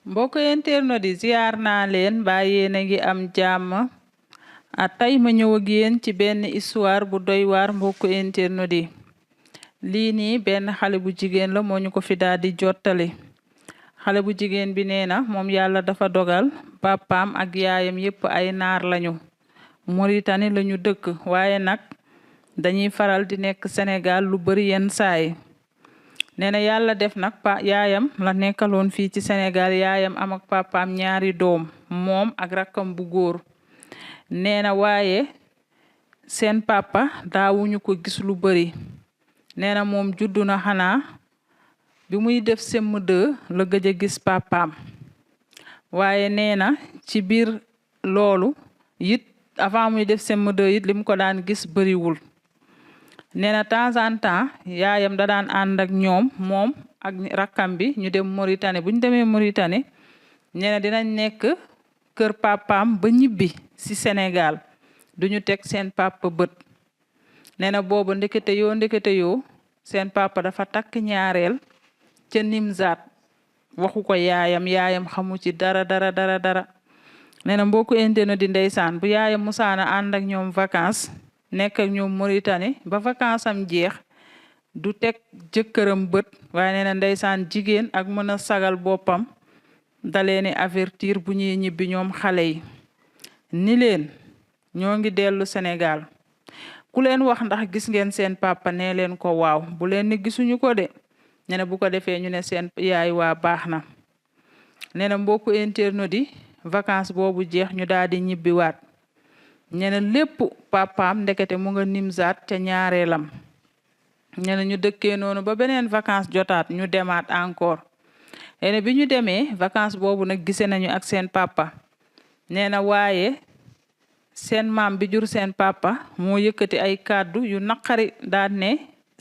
mbokk internet di ziar naa leen ba yéen a ngi am jàmm tey ma ñëw ak yéen ci benn histoire bu doy waar mbokk internet di lii nii benn xale bu jigéen la moo ñu ko fi daal di jottali xale bu jigéen bi nee na moom yàlla dafa dogal papaam ak yaayam yépp ay naar lañu Mauritanie lañu dëkk waaye nag dañuy faral di nekk Sénégal lu bari yenn saay nee na yàlla def nag yaayam la nekkaloon fii ci Sénégal yaayam am ak papaam ñaari doom moom ak rakkam bu góor nee na waaye seen papa daawuñu ko gis lu bari nee na moom juddu na xanaa bi muy def CM2 la gëj a gis papaam waaye nee na ci biir loolu it avant muy def CM2 it lim ko daan gis bariwul nee na temps en temps yaayam da daan ànd ak ñoom moom ak rakkam bi ñu dem Mauritanie bu ñu demee Mauritanie nee na dinañ nekk kër papaam ba ñibbi ci Sénégal duñu teg seen papa bët nee na boobu ndekete yoo seen papa dafa takk ñaareel ca Nimzaat waxu ko yaayam xamu ci dara nee na mbokku internet di ndeysaan bu yaayam musaana ànd ak ñoom vacances nekk ak ñoom Mauritanie ba vacances am jeex du teg jëkkëram bët waaye nee na ndeysaan jigéen ak mën a sagal boppam da leeni avertir bu ñuy ñibbi ñoom xale yi ni leen ñoo ngi dellu Sénégal ku leen wax ndax gis ngeen seen papa nee leen ko waaw bu leen ni gisuñu ko de nee na bu ko defee ñu ne seen yaay waa baax na nee na mbokku internet di vacances boobu jeex ñu daal di ñibbiwaat ñene lépp papaam ndekete mu nga Nimzaat ca ñaareelam ñene ñu dëkkee noonu ba beneen vacances jotaat ñu demaat encore ene bi ñu demee vacances boobu nag gise nañu ak seen papa nee na waaye seen maam bi jur seen papa moo yëkkati ay kàddu yu naqari daan ne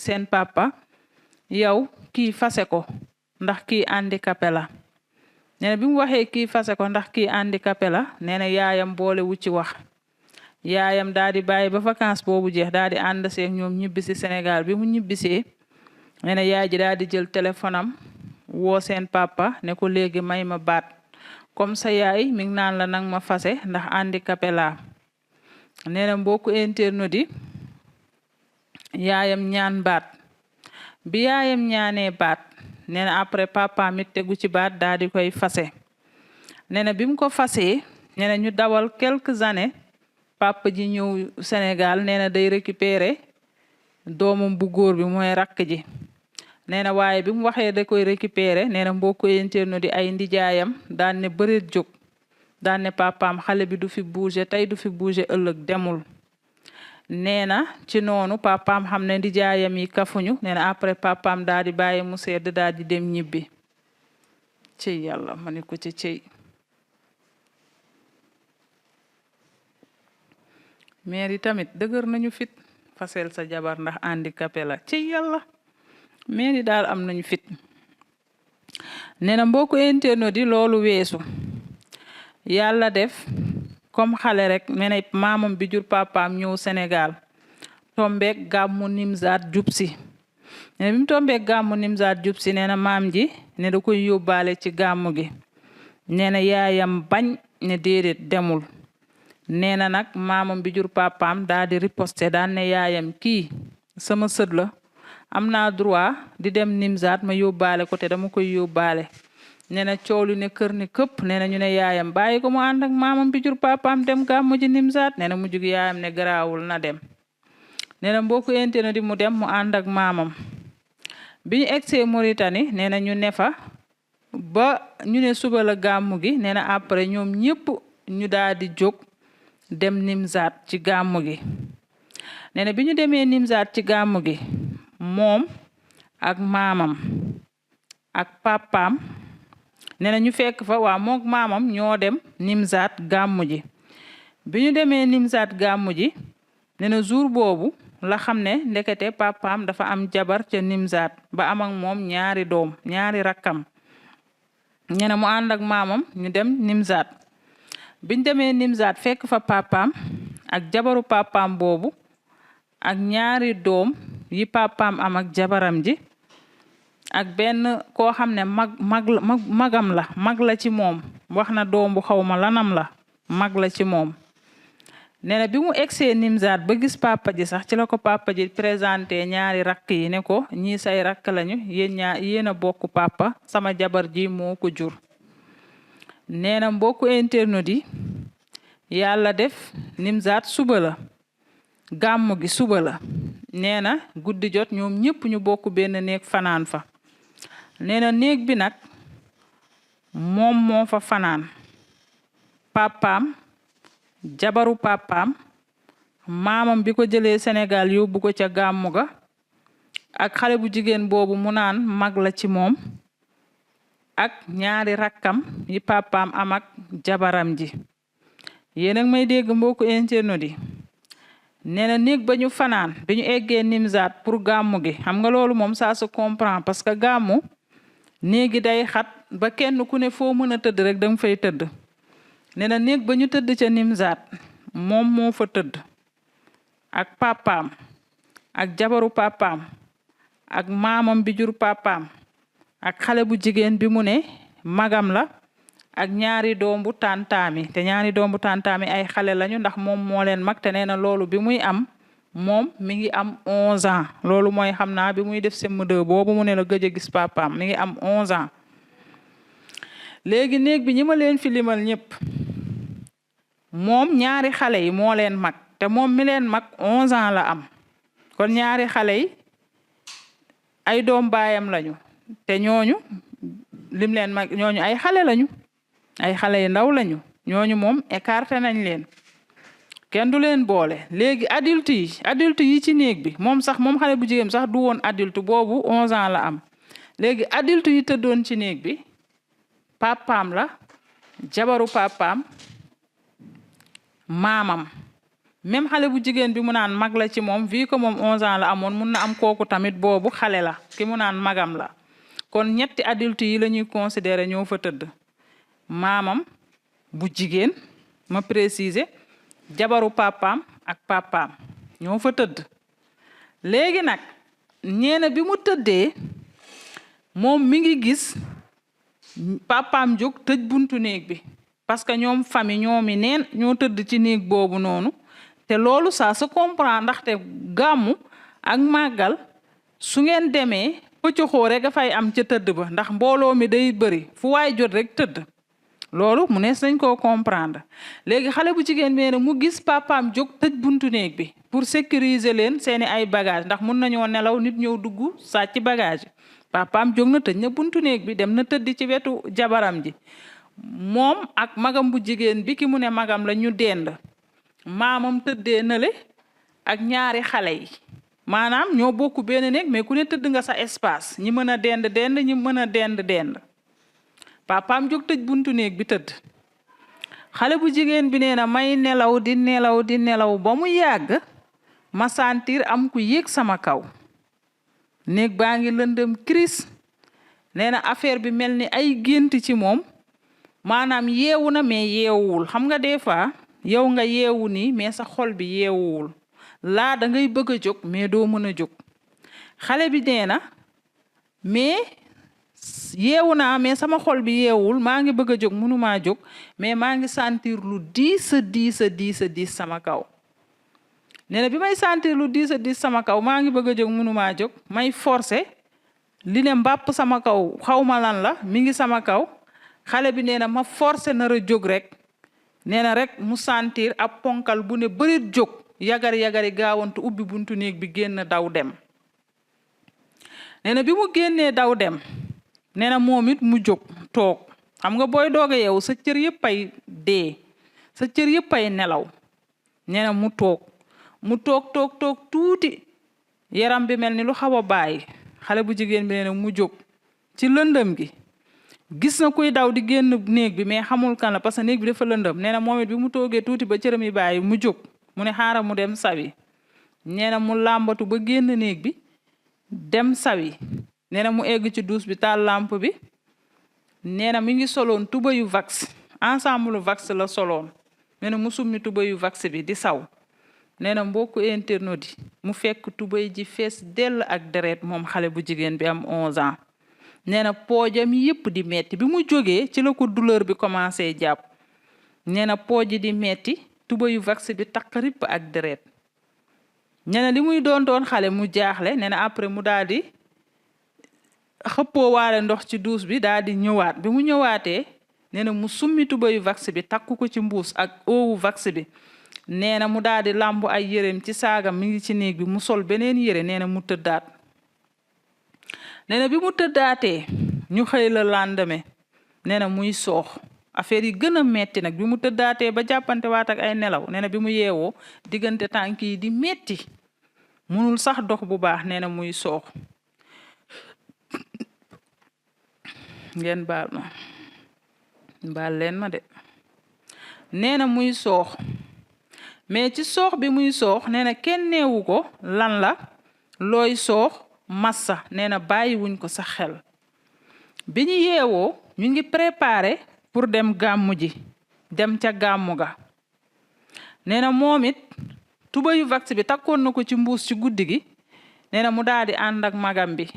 seen papa yow kii fase ko ndax kii handicapé la nee na bi mu waxee kii fase ko ndax kii handicapé la nee na yaayam boole wu ci wax yaayam daal di bàyyi ba vacances boobu jeex daal di ànd seeg ñoom ñibbisi Sénégal bi mu ñibbisee nee na yaay ji daal di jël téléphone am woo seen papa ne ko léegi may ma baat comme sa yaay mi ngi naan la nang ma fase ndax handicapé laa nee na mbokku internet di yaayam ñaan baat bi yaayam ñaanee baat nee na après papa mit tegu ci baat daal di koy fase nee na bi mu ko fasee nee na ñu dawal quelques années papa ji ñëw Sénégal nee na day récupérer doomam bu góor bi mooy rakk ji nee na waaye bi mu waxee da koy récupérer nee na mbokku internet di ay ndijaayam daan ne bëreet jóg daan ne papaam xale bi du fi bouger tey du fi bouger ëllëg demul nee na ci noonu papaam xam ne ndijaayam yi kafuñu nee na après papaam daal di bàyyi mu sedd daal di dem ñibbi cey yàlla ma ne ko ci cey maire yi tamit dëgër nañu fit fasel sa jabar ndax handicapé la ci yàlla maire yi daal am nañu fit nee na mbokku internet di loolu weesu yàlla def comme xale rek nee na maamam bi jur papaam ñëw Sénégal tombeek gàmmu Nimzaat jub si nee na bi mu tombeek gàmmu Nimzaat jub si nee na maam ji ne da koy yóbbaale ci gàmmu gi nee na yaayam bañ ne déedéet demul nee na nag maamam bi jur papaam daal di riposte daan ne yaayam kii sama sët la am naa droit di dem Nimzaat ma yóbbaale ko te dama koy yóbbaale nee na coow li ne kër ne këpp nee na ñu ne yaayam bàyyi ko mu ànd ak maamam bi jur papaam dem gàmmu ji Nimzaat nee na mu jug yaayam ne garaawul na dem nee na mbokku internet di mu dem mu ànd ak maamam bi ñu egsee Mauritanie nee na ñu ne fa ba ñu ne suba la gàmmu gi nee na après ñoom ñëpp ñu daal di jóg dem Nimzaat ci gàmmu gi nee na bi ñu demee Nimzaat ci gàmmu gi moom ak maamam ak papaam nee na ñu fekk fa waa mook maamam ñoo dem Nimzaat gàmmu ji bi ñu demee Nimzaat gàmmu ji nee na jour boobu la xam ne ndekete papaam dafa am jabar ca Nimzaat ba am ak moom ñaari doom ñaari rakkam nee na mu ànd ak maamam ñu dem Nimzaat biñ demee Nimzaat fekk fa papaam ak jabaru papaam boobu ak ñaari doom yi papaam am ak jabaram ji ak benn koo xam ne magam la mag la ci moom wax na doom bu xawma lanam la mag la ci moom nee na bi mu egsee Nimzaat ba gis papa ji sax ci la ko papa ji présenté ñaari rakk yi ne ko ñii say rakk lañu yéen a bokk papa sama jabar ji moo ko jur nee na mbokku internet yi yàlla def Nimzaat suba la gàmmu gi suba la nee na guddi jot ñoom ñëpp ñu bokk benn néeg fanaan fa nee na néeg bi nag moom moo fa fanaan papaam jabaru papaam maamam bi ko jëlee Sénégal yóbbu ko ca gàmmu ga ak xale bu jigéen boobu mu naan mag la ci moom ak ñaari rakkam yi papaam am ak jabaram ji yéen ak may dégg mbokku internet yi nee na néeg ba ñu fanaan bi ñu eggee Nimzaat pour gàmmu gi xam nga loolu moom ça se comprend parce que gàmmu néegi day xat ba kenn ku ne foo mën a tëdd rek danga fay tëdd nee na néeg ba ñu tëdd ca Nimzaat moom moo fa tëdd ak papaam ak jabaru papaam ak maamam bi jur papaam ak xale bu jigéen bi mu ne magam la ak ñaari doombu tàntaami te ñaari doombu tàntaami ay xale lañu ndax moom moo leen mag te nee na loolu bi muy am moom mi ngi am 11 ans loolu mooy xam naa bi muy def CM2 boobu mu ne la gëj a gis papaam mi ngi am 11 ans léegi néeg bi ñi ma leen fi limal ñëpp moom ñaari xale yi moo leen mag te moom mi leen mag 11 ans la am kon ñaari xale yi ay doom baayam lañu te ñooñu lim leen mag ñooñu ay xale lañu ay xale yu ndaw lañu ñooñu moom écarté nañ leen kenn du leen boole léegi adulte yi ci néeg bi moom xale bu jigéen sax du woon adulte boobu 11 ans la am léegi adulte yi tëddoon ci néeg bi papaam la jabaru papaam maamam même xale bu jigéen bi mu naan mag la ci moom vu que moom 11 ans la amoon mun na am kooku tamit boobu xale la ki mu naan magam la kon ñetti adulte yi la ñuy considérer ñoo fa tëdd maamam bu jigéen ma préciser jabaru papaam ak papaam ñoo fa tëdd léegi nag ñeena bi mu tëddee moom mi ngi gis papaam jóg tëj buntu néeg bi parce que ñoom famille ñoomi neen ñoo tëdd ci néeg boobu noonu te loolu ça se comprend ndaxte gàmmu ak màggal su ngeen demee pëccoxoo rek dafay am ca tëdd ba ndax mbooloo mi day bëri fu waay jot rek tëdd loolu mu nees nañ koo comprendre léegi xale bu jigéen bi ne mu gis papaam jóg tëj buntu néeg bi pour sécuriser leen seeni ay bagage ndax mun nañoo nelaw nit ñëw dugg sàcc bagage papaam jóg na tëj na buntu néeg bi dem na tëdd ci wetu jabaram ji moom ak magam bu jigéen bi ki mu ne magam la ñu dend maamam tëddee nale ak ñaari xale yi maanaam ñoo bokk benn néeg mais ku ne tëdd nga sa espace ñi mën a dend ñi mën a dend papaam jóg tëj buntu néeg bi tëdd xale bu jigéen bi nee na may nelaw di nelaw ba mu yàgg ma sentir am ku yéeg sama kaw néeg baa ngi lëndëm crise nee na affaire bi mel ni ay gént ci moom maanaam yeewu na mais yeewuwul xam nga des fois yow nga yeewu nii mais sa xol bi yeewuwul laa da ngay bëgg a jóg mais doo mën a jóg xale bi nee na mais yeewu naa mais sama xol bi yeewul maa ngi bëgg a jóg mënumaa jóg mais maa ngi sentir lu diis sama kaw nee na bi may sentir lu diis sama kaw maa ngi bëgg a jóg mënumaa jóg may forcer li ne mbàpp sama kaw xawma lan la mi ngi sama kaw xale bi nee na ma forcer nar a jóg rek nee na rek mu sentir ab ponkal bu ne bërit jóg yagari gaawantu ubbi buntu néeg bi génn daw dem nee na bi mu génnee daw dem nee na moom it mu jóg toog xam nga booy doog a yeewu sa cër yëpp ay dee sa cër yëpp ay nelaw nee na mu toog tuuti yaram bi mel ni lu xaw a bàyyi xale bu jigéen bi nee na mu jóg ci lëndëm gi gis na kuy daw di génn néeg bi mais xamul kan la parce que néeg bi dafa lëndëm nee na moom it bi mu toogee tuuti ba cëram yi bàyyi mu jóg mu ne xaaral mu dem sawi nee na mu làmbatu ba génn néeg bi dem sawi nee na mu egg ci douche bi taal lampe bi nee na mi ngi soloon tuba yu vax ensemble vax la soloon nee na mu summi tuba yu vax bi di saw nee na mbokku internaute yi mu fekk tubay ji fees dell ak deret moom xale bu jigéen bi am 11 ans nee na poojam yépp di metti bi mu jógee ci la ko douleur bi commencé jàpp nee na pooj di metti tubayu vax bi takk ripp ak deret nee na li muy doon xale mu jaaxle nee na après mu daal di xëppoo waale ndox ci duus bi daal di ñëwaat bi mu ñëwaatee nee na mu summi tubayu vax bi takku ko ci mbuus ak oowu vax bi nee na mu daal di làmbu ay yéreem ci saagam mi ngi ci néeg bi mu sol beneen yére nee na mu tëddaat nee na bi mu tëddaatee ñu xëy la lendemain nee na muy soox affaire yi gën a metti nag bi mu tëddaatee ba jàppante waat ak ay nelaw nee na bi mu yeewoo diggante tànk yi di metti munul sax dox bu baax nee na muy soox ngeen baal leen ma de nee na muy soox mais ci soox bi muy soox nee na kenn neewu ko lan la looy soox massa nee na bàyyi wuñ ko sax xel bi ñu yeewoo ñu ngi préparé pour dem gàmmu ji dem ca gàmmu ga nee na moom it tubayu vax bi takkoon na ko ci mbuus ci guddi gi nee na mu daal di ànd ak magam bi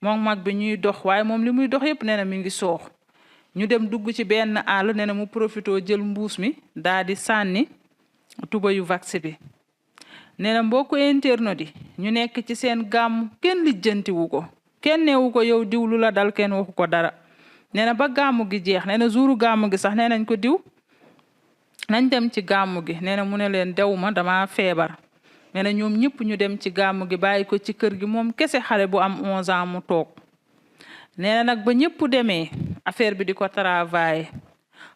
moom mag bi ñuy dox waaye moom li muy dox yépp nee na mi ngi soox ñu dem dugg ci benn àll nee na mu profitoo jël mbuus mi daal di sànni tubayu vax bi nee na mbokku internet yi ñu nekk ci seen gàmmu kenn lijjantiwu ko kenn neewu ko yow diw lu la dal kenn waxu ko dara nee na ba gàmmu gi jeex nee na jouru gàmmu gi sax nee nañ ko diw nañ dem ci gàmmu gi nee na mu ne leen dewuma dama feebar nee na ñoom ñëpp ñu dem ci gàmmu gi bàyyi ko ci kër gi moom kese xale bu am 11 ans mu toog nee na nag ba ñëpp demee affaire bi di ko travailler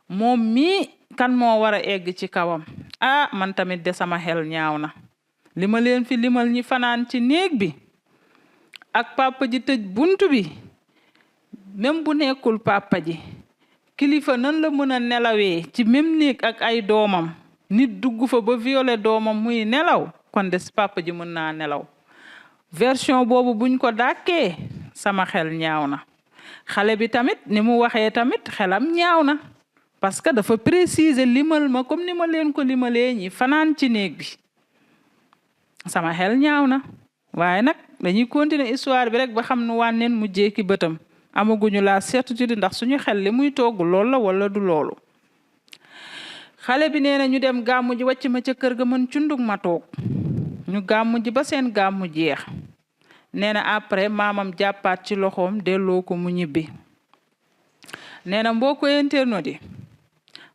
moom mii kan moo war a egg ci kawam man tamit de sama xel ñaaw na li ma leen fi limal ñi fanaan ci néeg bi ak papa ji tëj buntu bi même bu nekkul papa ji kilifa nan la mën a nelawee ci même néeg ak ay doomam nit dugg fa ba violer doomam muy nelaw kon des papa ji mën naa nelaw version boobu buñ ko dàkkee sama xel ñaaw na xale bi tamit ni mu waxee tamit xelam ñaaw na parce que dafa préciser limal ma comme ni ma leen ko limalee ñi fanaan ci néeg bi sama xel ñaaw na waaye nag dañuy continuer histoire bi rek ba xam nu wànneen mu jékki bëtam amaguñu la certitude ndax suñu xel li muy togg lool la wala du loolu xale bi nee na ñu dem gàmmu ji wàcc ma ca kër ga mën cundug ma toog ñu gàmmu ji ba seen gàmmu jeex nee na après maamam jàppaat ci loxoom delloo ko mu ñibbi nee na mbokku internet yi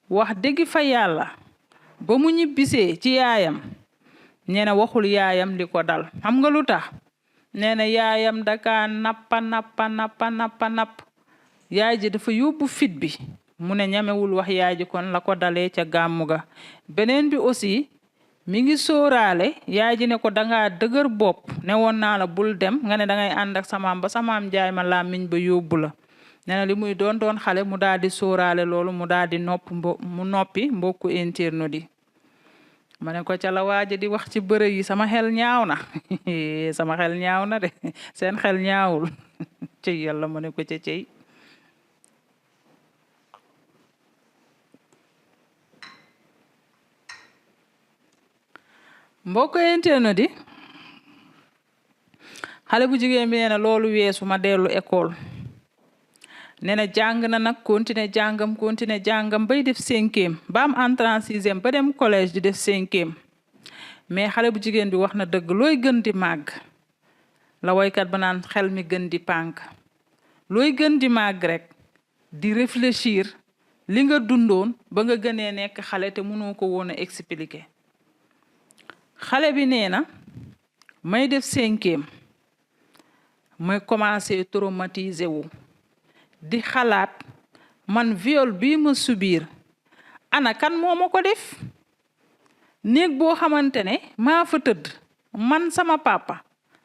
wax dëgg fa yàlla ba mu ñibbisee ci yaayam nee na waxul yaayam li ko dal xam nga lu tax nee na yaayam daka napp yaay ji dafa yóbbu fit bi mu ne ñamewul wax yaay ji kon la ko dalee ca gàmmu ga beneen bi aussi mi ngi sóoraale yaay ji ne ko danga dëgër bopp ne woon naa la bul dem nga ne dangay ànd ak samaam ba samaam jaay ma làmmiñ ba yóbbu la nee na li muy doon xale mu daal di sóoraale loolu mu daal di noppi mbokku internet yi ma ne ko ca la waaja di wax ci bërë yi sama xel ñaaw na sama xel ñaaw na de seen xel ñaawul cey yàlla ma ne ko ca cey mbokk internet di xale bu jigéen bi nee na loolu weesu ma dellu école nee na jàng na nag continuer jàngam bay def 5e ba am entrée en 6e ba dem collège di def 5e mais xale bu jigéen bi wax na dëgg looy gën di màgg la woykat ba naan xel mi gën di pànk looy gën di màgg rek di réfléchir li nga dundoon ba nga gënee nekk xale te mënoo ko woon a expliquer xale bi nee na may def 5e may commencé traumatiser wu di xalaat man viol bii ma subir ana kan moo ma ko def néeg boo xamante ne maa fa tëdd man sama papa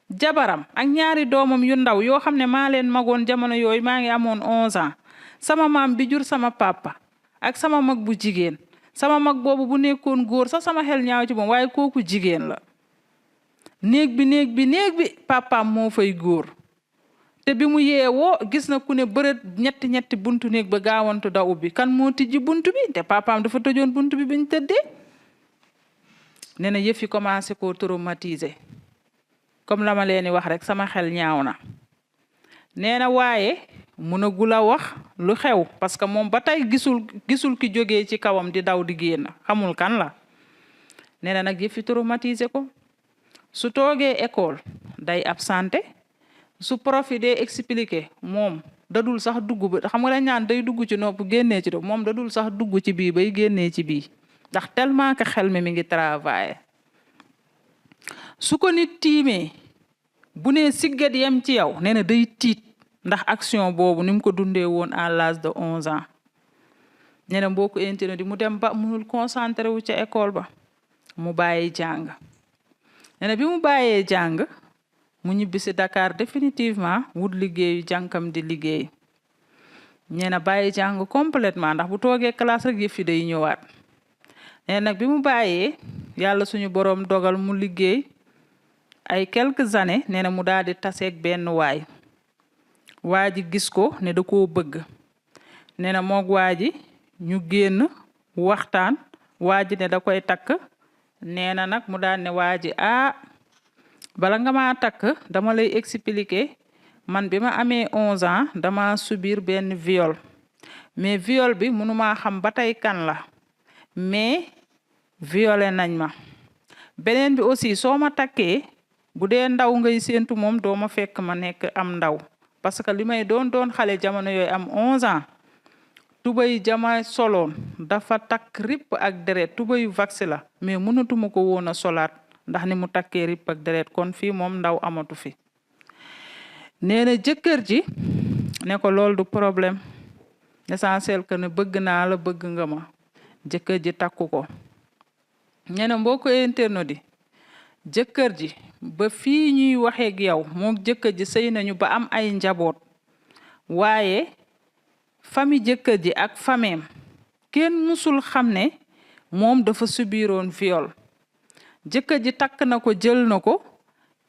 jabaram ak ñaari doomam yu ndaw yoo xam ne maa leen magoon jamono yooyu maa ngi amoon 11 ans sama maam bi jur sama papa ak sama mag bu jigéen sama mag boobu bu nekkoon góor sax sama xel ñaaw ci moom waaye kooku jigéen la néeg bi papaam moo fay góor te bi mu yeewoo gis na ku ne bërët ñetti buntu néeg ba gaawantu da ubbi kan moo tijji buntu bi te papaam dafa tëjoon buntu bi biñ tëddee nee na yëf yi commencé koo traumatiser comme la ma leen wax rek sama xel ñaaw na nee na waaye mënagul a wax lu xew parce que moom ba tey gisul ki jógee ci kawam di daw di génn xamul kan la. nee na nag yëfi traumatisé ko su toogee école day absenté su prof yi dee expliqué moom dadul sax dugg ba xam nga dañ ñaan day dugg ci nopp génnee ci do moom dadul sax dugg ci bii bay génnee ci bii ndax tellement que xel mi ngi travailler. su ko nit tiimee bu nee siggat yem ci yow nee na day tiit ndax action boobu ni mu ko dundee woon à l'âge de 11 ans. nee na mbokku internet di mu dem ba munul concentré wu ca école ba mu bàyyi jàng. nee na bi mu bàyyee jàng mu ñibbisi Dakar définitivement wut liggéeyu jànkam di liggéey. nee na bàyyi jàng complètement ndax bu toogee classe rek yëf yi day ñëwaat. nee nag bi mu bàyyee yàlla suñu boroom dogal mu liggéey ay quelques années nee na mu daal di taseeg benn waay. waa ji gis ko ne da koo bëgg. nee na moog waa ji ñu génn waxtaan waa ji ne da koy takk. nee na nag mu daal ne waa ji bala nga maa takk dama lay expliquer man bi ma amee 11 ans dama subir benn viol mais viol bi mënumaa xam ba tey kan la mais violé nañ ma. beneen bi aussi soo ma takkee bu dee ndaw ngay séentu moom doo ma fekk ma nekk am ndaw parce que li may doon xale jamono yooyu am 11 ans tubay jama soloon dafa takk ripp ak deret tubayu vax la mais mënatuma ko woon a solaat ndax ni mu takkee ripp ak deret kon fii moom ndaw amatu fi. nee na jëkkër ji ne ko loolu du problème l'essentiel que ne bëgg naa la bëgg nga ma jëkkër ji takku ko. nee na mbokk internet di jëkkër ji ba fii ñuy waxeeg yow moom jëkkër ji sëy nañu ba am ay njaboot waaye famille jëkkër ji ak fameem kenn musul xam ne moom dafa subiroon viol. jëkkër ji takk na ko jël na ko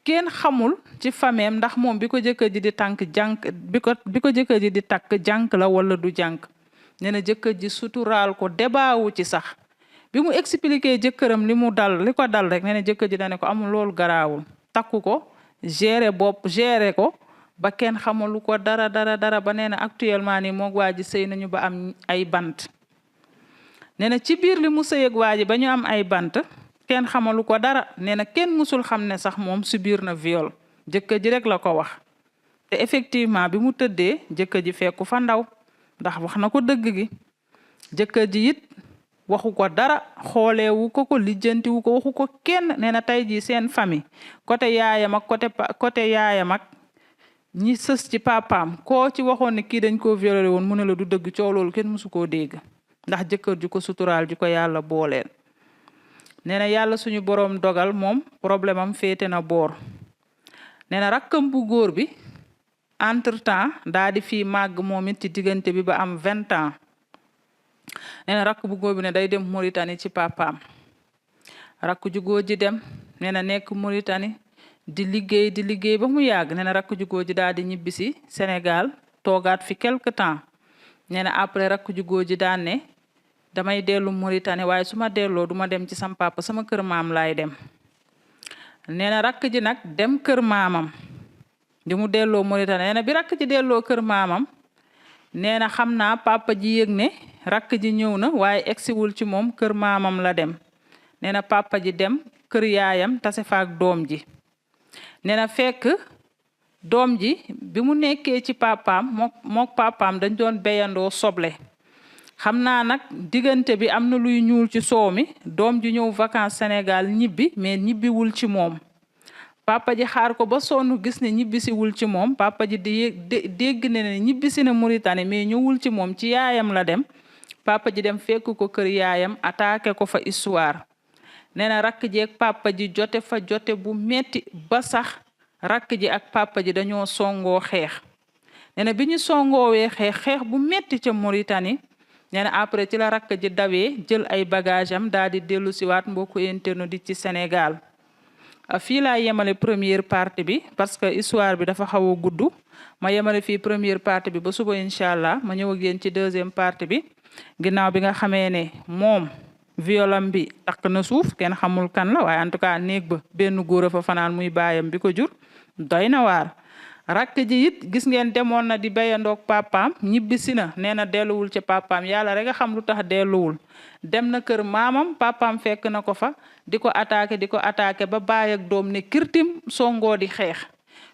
kenn xamul ci fameem ndax moom bi ko jëkkër ji di bi ko jëkkër ji di takk jànk la wala du jànk. nee na jëkkër ji suturaal ko debaawu ci sax bi mu expliqué jëkkëram li ko dal rek nee na jëkkër ji dane ko amul loolu garaawul takku ko gérer ko ba kenn xamalu ko dara ba nee na actuellement nii moog waa ji sëy nañu ba am ay bant. nee na ci biir li mu sëy ak waa ji ba ñu am ay bant kenn xamalu ko dara nee na kenn musul xam ne sax moom subir na viol jëkkër ji rek la ko wax. te effectivement bi mu tëddee jëkkër ji fekku fa ndaw ndax wax na ko dëgg gi. jëkkër ji it waxu ko dara xooleewu ko lijjantiwu ko waxu ko kenn. nee na tey jii seen famille côté yaayam ak côté yaayam ak ñi sës ci papaam koo ci waxoon ne kii dañ koo violé woon mu ne la du dëgg coow loolu kenn musu koo dégg ndax jëkkër ju ko suturaal ju ko yàlla booleel. nee na yàlla suñu boroom dogal moom problème am féete na boor. nee na rakkam bu góor bi entre temps daa di fii màgg moom it ci diggante bi ba am 20 ans. nee na rakk bu góor bi ne day dem Mauritanie ci papaam. rakk ju góor ji dem nee na nekk Mauritanie di liggéey ba mu yàgg. nee na rakk ju góor ji daal di ñibbisi Sénégal toogaat fi quelque temps. nee na après rakk ju góor ji daan ne damay dellu Mauritanie waaye su ma delloo du ma dem ci sam papa sama kër maam laay dem. nee na rakk ji nag dem kër maamam di mu delloo Mauritanie. nee na bi rakk ji delloo kër maamam nee na xam naa papa ji yëg ne rakk ji ñëw na waaye egsiwul ci moom kër maamam la dem. nee na papa ji dem kër yaayam tase faak doom ji. nee na fekk doom ji bi mu nekkee ci papaam mook papaam dañ doon béyandoo soble. xam naa nag diggante bi am na luy ñuul ci soow mi doom ji ñëw vacances Sénégal ñibbi mais ñibbiwul ci moom. papa ji xaar ko ba sonn gis ne ñibbisiwul ci moom papa ji dégg ne ñibbisi na Mauritanie mais ñëwul ci moom ci yaayam la dem. papa ji dem fekk ko kër yaayam attaqué ko fa histoire. nee na rakk ji ak papa ji jote bu metti ba sax rakk ji ak papa ji dañoo songoo xeex. nee na bi ñu songoowee xeex bu metti ca Mauritanie. nee na après ci la rakk ji dawee jël ay bagage am daal di dellu siwaat mbokku internet di ci Sénégal. fii laa yemale première partie bi parce que histoire bi dafa xaw a gudd ma yemale fii première partie bi ba suba incha allah ma ñëw ak yéen ci deuxième partie bi ginnaaw bi nga xamee ne moom violam bi takk na suuf kenn xamul kan la waaye en tout cas néeg ba benn góor a fa fanaan muy baayam bi ko jur doy na waar. rakk ji it gis ngeen demoon na di béyandoog papaam ñibbisi na nee na delluwul ci papaam yàlla rek a xam lu tax delluwul dem na kër maamam papaam fekk na ko fa di ko attaqué ba baay ak doom ne kirtim songoo di xeex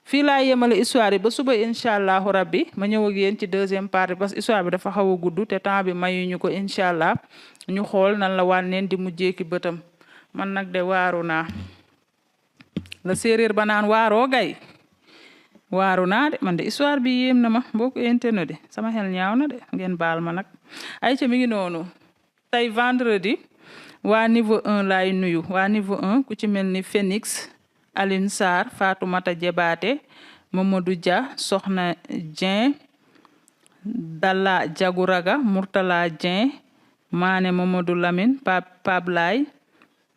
fii laa yemale histoire yi ba suba incha allahu rabbi ma ñëw ak yéen ci deuxième partie parce que histoire bi dafa xaw a gudd te temps bi mayuñu ko incha allah ñu xool nan la wànneen di mujjeeki bëtam man nag de waaru naa la séeréer ba naan waaroo gay waaru naa de man de histoire bi yéem na ma mbokk internet de sama xel ñaaw na de ngeen baal ma nag ay ca mi ngi noonu tey vendredi waa niveau 1 laay nuyu waa niveau 1 ku ci mel ni Phénix Aline Sarr Fatoumata Jebaate Mamadou Dia Soxna Dieng Dalla Jaguraga Murtala Dieng Maane Mamadou Lamine Pablay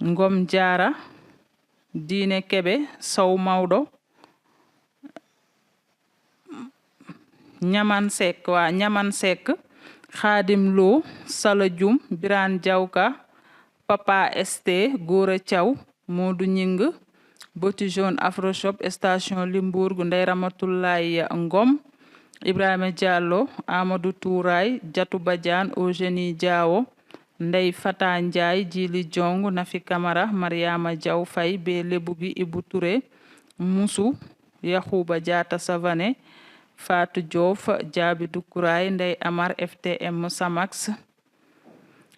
Ngom Diara Diine Kebe Sow Mawdo Ñaman Seck waa Ñaman Seck Xaadim Lo Sala Jum Birane Jawka Papa ST Gora Thiaw Modou Ñing Boti Jaune Afroshop station Limbourg Ndey Ramatoulaye Ngom Ibrahima Diallo Amadou Touray Jatu Badiane Eugénie Diawo Ndey Fata Ndiaye Jili Jong Nafi Camara Mariama Diaw Faye be Lebugi Ibou Touré Musu Yahuba Diata Savané Fatou Diouf Diaby Doukouraye Ndey Amar FTM Samax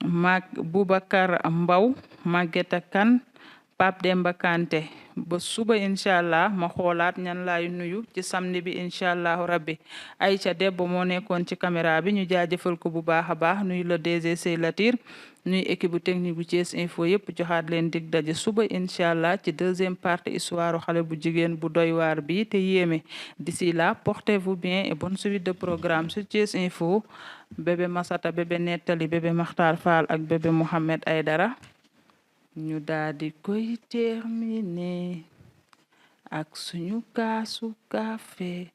Mag Boubacar Mbaw Maguetta Kane Pape Demba Kanté ba suba incha allah ma xoolaat ñan laay nuyu ci samedi bi incha allahu rabbi Aïcha Debbo moo nekkoon ci caméra bi ñu jaajëfal ko bu baax a baax nuyu le DG Sey Latir nuyu équipe bu technique bu Thiès Info yëpp joxaat leen dig daje suba incha allah ci deuxième partie histoire xale bu jigéen bu doy waar bi te yéeme d'ici là portez-vous bien et bonne suite de programme sur Thiès Info bébé Masata bébé Nettali bébé Makhtar Fall ak bébé Mohamed Aydara ñu daal di koy terminer ak suñu kaasu café